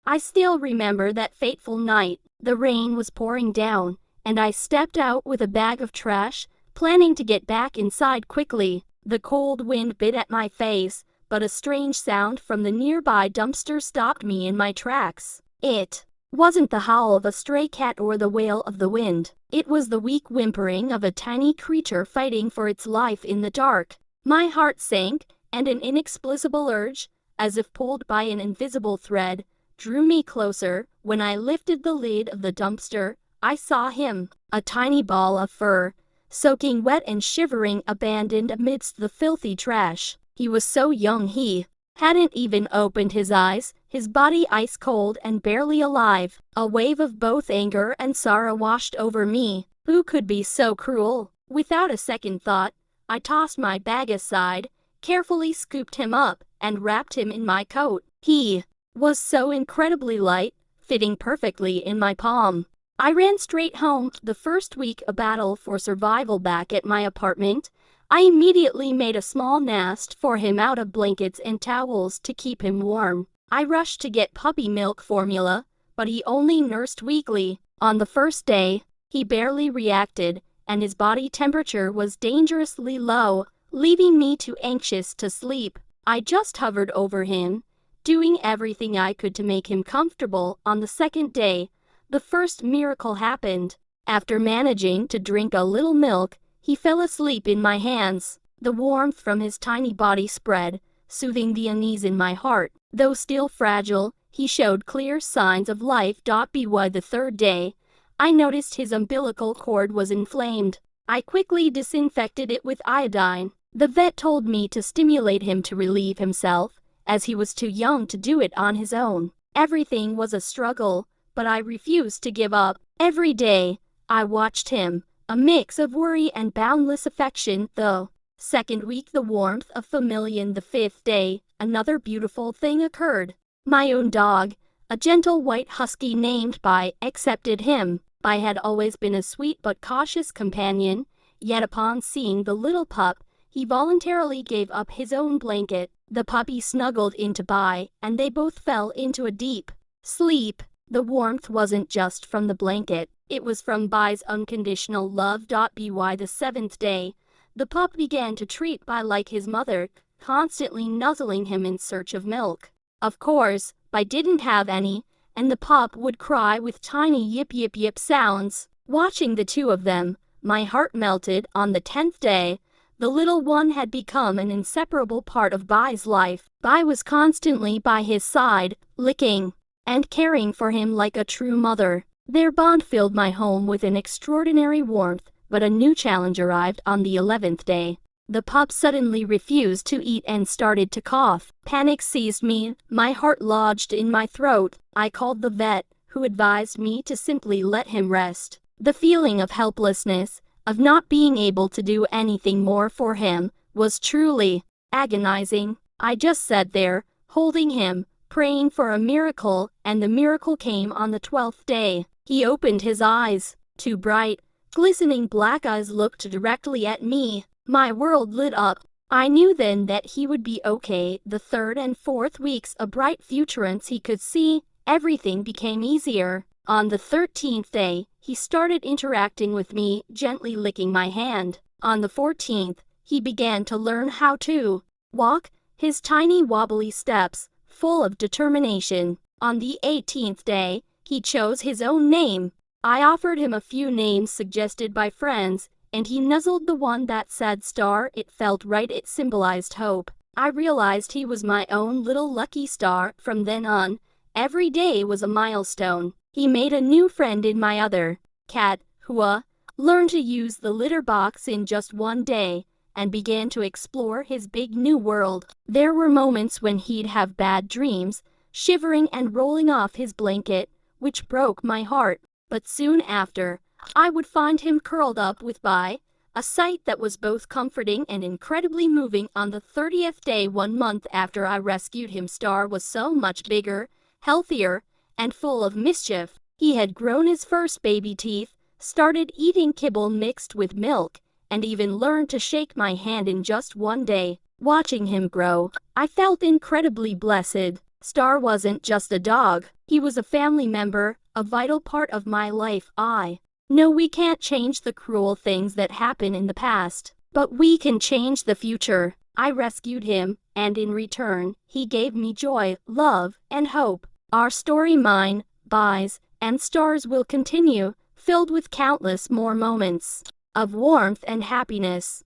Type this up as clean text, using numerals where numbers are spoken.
I still remember that fateful night. The rain was pouring down, and I stepped out with a bag of trash, planning to get back inside quickly. The cold wind bit at my face, but a strange sound from the nearby dumpster stopped me in my tracks. It wasn't the howl of a stray cat or the wail of the wind. It was the weak whimpering of a tiny creature fighting for its life in the dark. My heart sank, and an inexplicable urge, as if pulled by an invisible thread, drew me closer. When I lifted the lid of the dumpster, I saw him, a tiny ball of fur, soaking wet and shivering, abandoned amidst the filthy trash. He was so young he hadn't even opened his eyes, his body ice cold and barely alive. A wave of both anger and sorrow washed over me. Who could be so cruel? Without a second thought, I tossed my bag aside, carefully scooped him up, and wrapped him in my coat. He was so incredibly light, fitting perfectly in my palm. I ran straight home. The first week, a battle for survival back at my apartment. I immediately made a small nest for him out of blankets and towels to keep him warm. I rushed to get puppy milk formula, but he only nursed weakly. On the first day, he barely reacted, and his body temperature was dangerously low, leaving me too anxious to sleep. I just hovered over him, doing everything I could to make him comfortable. On the second day, the first miracle happened. After managing to drink a little milk, he fell asleep in my hands. The warmth from his tiny body spread, soothing the unease in my heart. Though still fragile, he showed clear signs of life. By the third day, I noticed his umbilical cord was inflamed. I quickly disinfected it with iodine. The vet told me to stimulate him to relieve himself, as he was too young to do it on his own. Everything was a struggle, but I refused to give up. Every day, I watched him, a mix of worry and boundless affection. The second week, the warmth of familiar. The fifth day, another beautiful thing occurred. My own dog, a gentle white husky named Pi, accepted him. Pi had always been a sweet but cautious companion, yet upon seeing the little pup, he voluntarily gave up his own blanket. The puppy snuggled into Pi, and they both fell into a deep sleep. The warmth wasn't just from the blanket, it was from Pi's unconditional love. By the seventh day, the pup began to treat Pi like his mother, constantly nuzzling him in search of milk. Of course, Pi didn't have any, and the pup would cry with tiny yip yip yip sounds. Watching the two of them, my heart melted. On the 10th day, the little one had become an inseparable part of Pi's life. Pi was constantly by his side, licking and caring for him like a true mother. Their bond filled my home with an extraordinary warmth, but a new challenge arrived on the 11th day. The pup suddenly refused to eat and started to cough. Panic seized me, my heart lodged in my throat. I called the vet, who advised me to simply let him rest. The feeling of helplessness, of not being able to do anything more for him, was truly agonizing. I just sat there, holding him, praying for a miracle, and the miracle came on the 12th day. He opened his eyes. Two bright, glistening black eyes looked directly at me. My world lit up. I knew then that he would be okay. The third and fourth weeks, a bright future he could see. Everything became easier. On the 13th day, he started interacting with me, gently licking my hand. On the 14th, he began to learn how to walk, his tiny wobbly steps, full of determination. On the 18th day, he chose his own name. I offered him a few names suggested by friends, and he nuzzled the one that said star. It felt right, it symbolized hope. I realized he was my own little lucky star. From then on, every day was a milestone. He made a new friend in my other cat, Hua, learned to use the litter box in just one day, and began to explore his big new world. There were moments when he'd have bad dreams, shivering and rolling off his blanket, which broke my heart. But soon after, I would find him curled up with Pi, a sight that was both comforting and incredibly moving. On the 30th day, 1 month after I rescued him, Star was so much bigger, healthier, and full of mischief. He had grown his first baby teeth, started eating kibble mixed with milk, and even learned to shake my hand in just one day. Watching him grow, I felt incredibly blessed. Star wasn't just a dog. He was a family member, a vital part of my life. I know we can't change the cruel things that happen in the past, but we can change the future. I rescued him, and in return, he gave me joy, love, and hope. Our story, mine, Buys, and Stars, will continue, filled with countless more moments of warmth and happiness.